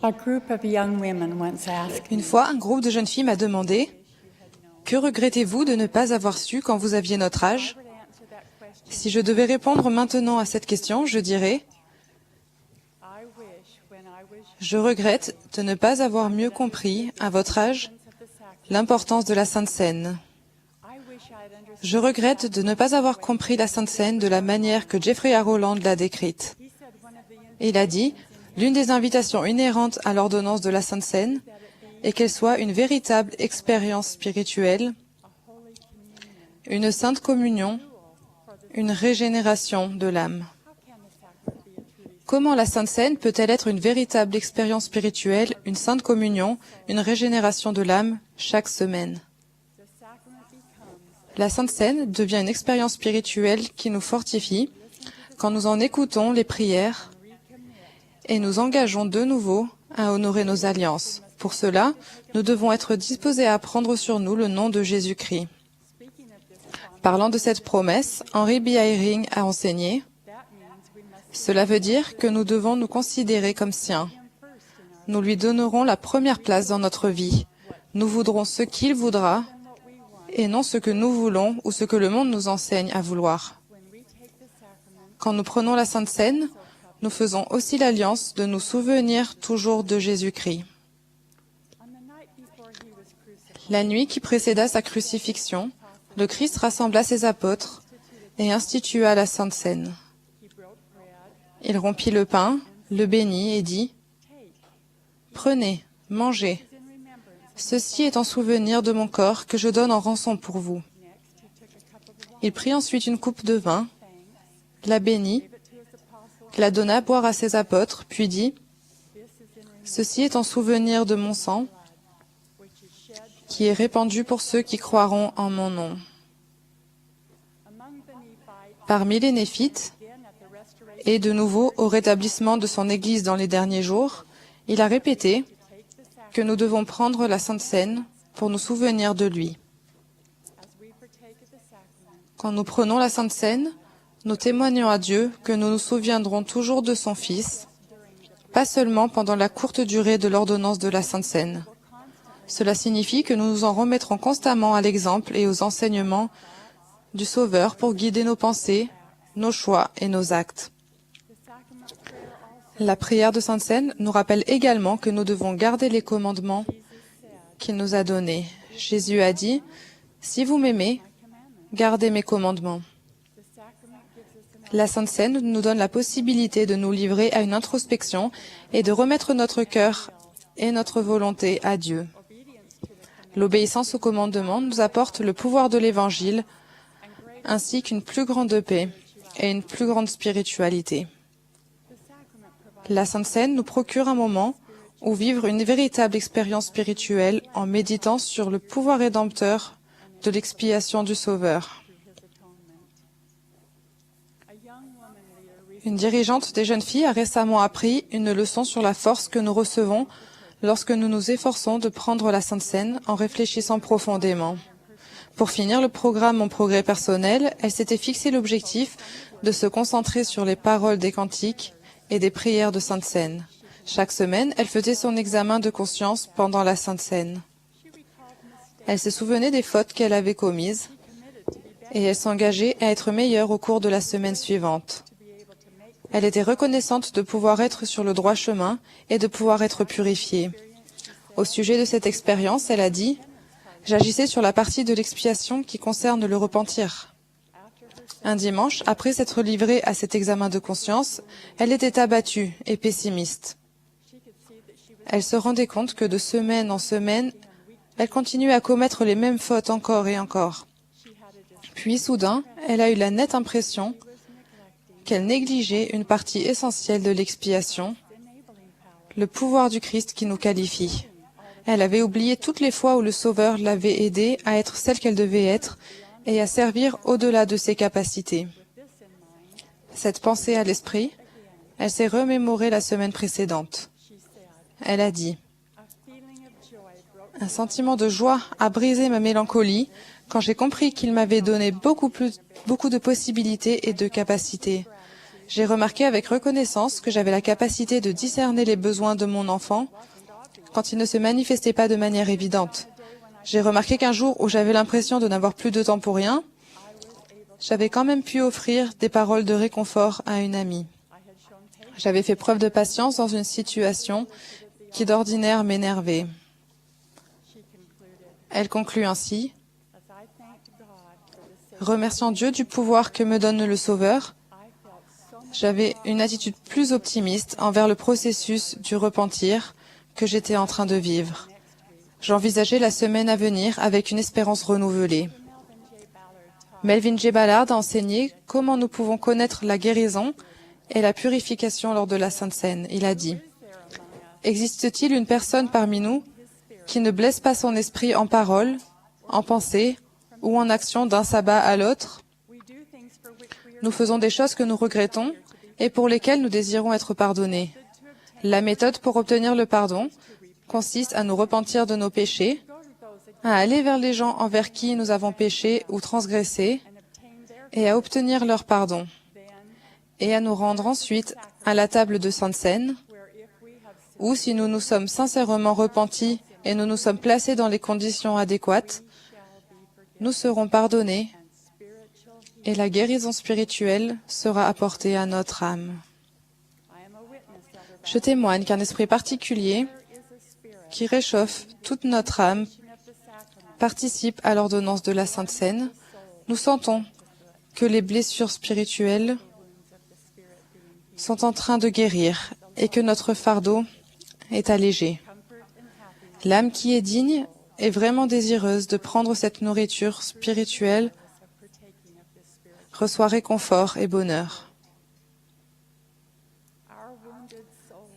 A group of young women once asked Une me, fois, un groupe de jeunes filles m'a demandé « Que regrettez-vous de ne pas avoir su quand vous aviez notre âge ?» Si je devais répondre maintenant à cette question, je dirais I wish when I was « Je regrette de ne pas avoir mieux compris, à votre âge, l'importance de la Sainte Seine. I wish I'd understood. Je regrette de ne pas avoir compris la Sainte Seine de la manière que Jeffrey R. Holland l'a décrite. He said one of the Il a dit « L'une des invitations inhérentes à l'ordonnance de la Sainte Seine est qu'elle soit une véritable expérience spirituelle, une sainte communion, une régénération de l'âme. » Comment la Sainte Seine peut-elle être une véritable expérience spirituelle, une sainte communion, une régénération de l'âme chaque semaine? La Sainte Seine devient une expérience spirituelle qui nous fortifie quand nous en écoutons les prières et nous engageons de nouveau à honorer nos alliances. Pour cela, nous devons être disposés à prendre sur nous le nom de Jésus-Christ. Parlant de cette promesse, Henry B. Eyring a enseigné « Cela veut dire que nous devons nous considérer comme siens. Nous lui donnerons la première place dans notre vie. Nous voudrons ce qu'il voudra et non ce que nous voulons ou ce que le monde nous enseigne à vouloir. Quand nous prenons la Sainte Seine, nous faisons aussi l'alliance de nous souvenir toujours de Jésus-Christ. La nuit qui précéda sa crucifixion, le Christ rassembla ses apôtres et institua la Sainte Seine. Il rompit le pain, le bénit et dit « Prenez, mangez. Ceci est en souvenir de mon corps que je donne en rançon pour vous. » Il prit ensuite une coupe de vin, la bénit, la donna à boire à ses apôtres, puis dit « Ceci est en souvenir de mon sang, qui est répandu pour ceux qui croiront en mon nom. » Parmi les Néphites, et de nouveau au rétablissement de son Église dans les derniers jours, il a répété que nous devons prendre la Sainte Seine pour nous souvenir de lui. Quand nous prenons la Sainte Seine, nous témoignons à Dieu que nous nous souviendrons toujours de son Fils, pas seulement pendant la courte durée de l'ordonnance de la Sainte Seine. Cela signifie que nous nous en remettrons constamment à l'exemple et aux enseignements du Sauveur pour guider nos pensées, nos choix et nos actes. La prière de Sainte Seine nous rappelle également que nous devons garder les commandements qu'il nous a donnés. Jésus a dit « Si vous m'aimez, gardez mes commandements. » La Sainte Seine nous donne la possibilité de nous livrer à une introspection et de remettre notre cœur et notre volonté à Dieu. L'obéissance aux commandements nous apporte le pouvoir de l'Évangile ainsi qu'une plus grande paix et une plus grande spiritualité. La Sainte Seine nous procure un moment où vivre une véritable expérience spirituelle en méditant sur le pouvoir rédempteur de l'expiation du Sauveur. Une dirigeante des jeunes filles a récemment appris une leçon sur la force que nous recevons lorsque nous nous efforçons de prendre la Sainte Seine en réfléchissant profondément. Pour finir le programme Mon progrès personnel, elle s'était fixé l'objectif de se concentrer sur les paroles des cantiques et des prières de Sainte Seine. Chaque semaine, elle faisait son examen de conscience pendant la Sainte Seine. Elle se souvenait des fautes qu'elle avait commises et elle s'engageait à être meilleure au cours de la semaine suivante. Elle était reconnaissante de pouvoir être sur le droit chemin et de pouvoir être purifiée. Au sujet de cette expérience, elle a dit « J'agissais sur la partie de l'expiation qui concerne le repentir. » Un dimanche, après s'être livrée à cet examen de conscience, elle était abattue et pessimiste. Elle se rendait compte que de semaine en semaine, elle continuait à commettre les mêmes fautes encore et encore. Puis soudain, elle a eu la nette impression qu'elle négligeait une partie essentielle de l'expiation, le pouvoir du Christ qui nous qualifie. Elle avait oublié toutes les fois où le Sauveur l'avait aidée à être celle qu'elle devait être et à servir au-delà de ses capacités. Cette pensée à l'esprit, elle s'est remémorée la semaine précédente. Elle a dit « Un sentiment de joie a brisé ma mélancolie quand j'ai compris qu'il m'avait donné beaucoup de possibilités et de capacités. J'ai remarqué avec reconnaissance que j'avais la capacité de discerner les besoins de mon enfant quand ils ne se manifestaient pas de manière évidente. J'ai remarqué qu'un jour où j'avais l'impression de n'avoir plus de temps pour rien, j'avais quand même pu offrir des paroles de réconfort à une amie. J'avais fait preuve de patience dans une situation qui d'ordinaire m'énervait. Elle conclut ainsi, remerciant Dieu du pouvoir que me donne le Sauveur, j'avais une attitude plus optimiste envers le processus du repentir que j'étais en train de vivre. J'envisageais la semaine à venir avec une espérance renouvelée. Melvin J. Ballard a enseigné comment nous pouvons connaître la guérison et la purification lors de la Sainte Seine. Il a dit, « Existe-t-il une personne parmi nous qui ne blesse pas son esprit en parole, en pensée ou en action d'un sabbat à l'autre? Nous faisons des choses que nous regrettons et pour lesquelles nous désirons être pardonnés. La méthode pour obtenir le pardon consiste à nous repentir de nos péchés, à aller vers les gens envers qui nous avons péché ou transgressé et à obtenir leur pardon, et à nous rendre ensuite à la table de Sainte Seine, où si nous nous sommes sincèrement repentis et nous nous sommes placés dans les conditions adéquates, nous serons pardonnés et la guérison spirituelle sera apportée à notre âme. Je témoigne qu'un esprit particulier qui réchauffe toute notre âme participe à l'ordonnance de la Sainte Seine. Nous sentons que les blessures spirituelles sont en train de guérir et que notre fardeau est allégé. L'âme qui est digne est vraiment désireuse de prendre cette nourriture spirituelle, reçoit réconfort et bonheur.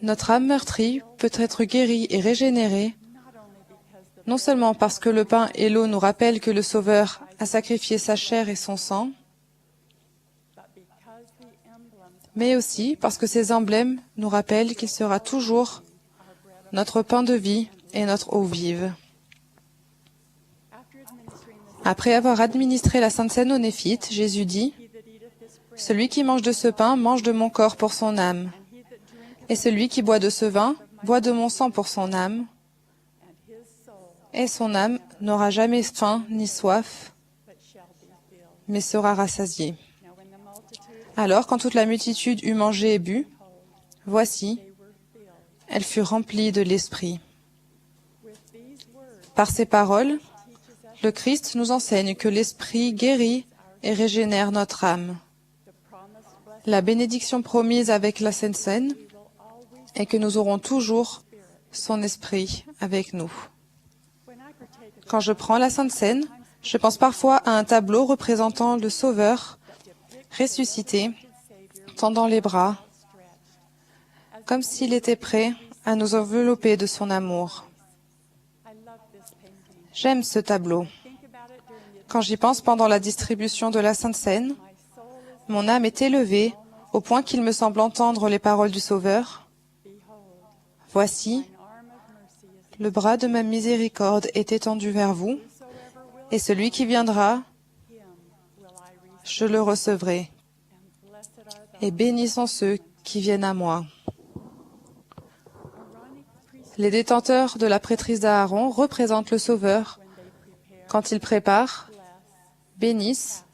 Notre âme meurtrie peut être guérie et régénérée, non seulement parce que le pain et l'eau nous rappellent que le Sauveur a sacrifié sa chair et son sang, mais aussi parce que ces emblèmes nous rappellent qu'il sera toujours notre pain de vie et notre eau vive. Après avoir administré la Sainte Seine aux Néphites, Jésus dit, « Celui qui mange de ce pain mange de mon corps pour son âme, et celui qui boit de ce vin boit de mon sang pour son âme, et son âme n'aura jamais faim ni soif, mais sera rassasiée. » Alors, quand toute la multitude eut mangé et bu, voici, elle fut remplie de l'Esprit. Par ces paroles, le Christ nous enseigne que l'Esprit guérit et régénère notre âme. La bénédiction promise avec la Sainte Seine est que nous aurons toujours son Esprit avec nous. Quand je prends la Sainte Seine, je pense parfois à un tableau représentant le Sauveur ressuscité, tendant les bras, comme s'il était prêt à nous envelopper de son amour. J'aime ce tableau. Quand j'y pense pendant la distribution de la Sainte Seine, mon âme est élevée au point qu'il me semble entendre les paroles du Sauveur. Voici, le bras de ma miséricorde est étendu vers vous, et celui qui viendra, je le recevrai. Et bénissons ceux qui viennent à moi. Les détenteurs de la prêtrise d'Aaron représentent le Sauveur quand ils préparent, bénissent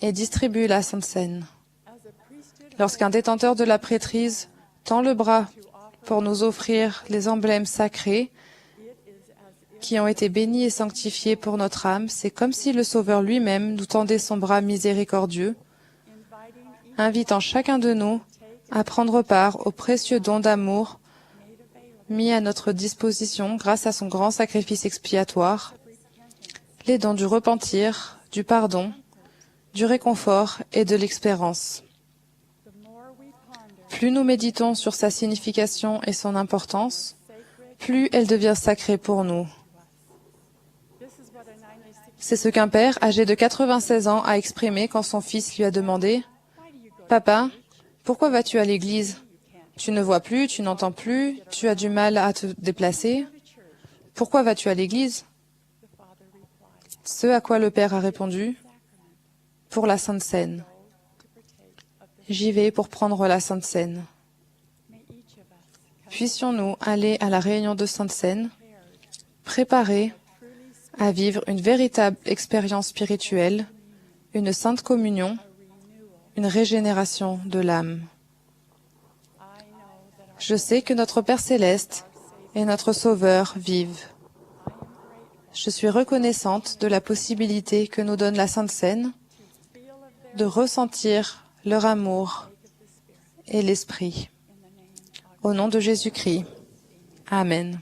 et distribuent la Sainte Seine. Lorsqu'un détenteur de la prêtrise tend le bras pour nous offrir les emblèmes sacrés qui ont été bénis et sanctifiés pour notre âme, c'est comme si le Sauveur lui-même nous tendait son bras miséricordieux, invitant chacun de nous à prendre part au précieux don d'amour mis à notre disposition grâce à son grand sacrifice expiatoire, les dons du repentir, du pardon, du réconfort et de l'espérance. Plus nous méditons sur sa signification et son importance, plus elle devient sacrée pour nous. C'est ce qu'un père âgé de 96 ans a exprimé quand son fils lui a demandé « Papa, pourquoi vas-tu à l'église ? Tu ne vois plus, tu n'entends plus, tu as du mal à te déplacer. Pourquoi vas-tu à l'église ?» Ce à quoi le père a répondu « Pour la Sainte Seine. » j'y vais pour prendre la Sainte Seine. May each of us Puissions-nous aller à la réunion de Sainte Seine, préparés truly à vivre une véritable expérience spirituelle, une sainte communion, une régénération de l'âme. I know that our Je sais que notre Père céleste et notre Sauveur vivent. I am grateful Je suis reconnaissante de la possibilité que nous donne la Sainte Seine to feel of their de ressentir leur amour of the Spirit et l'Esprit. in the name of Au nom de Jésus-Christ. Amen.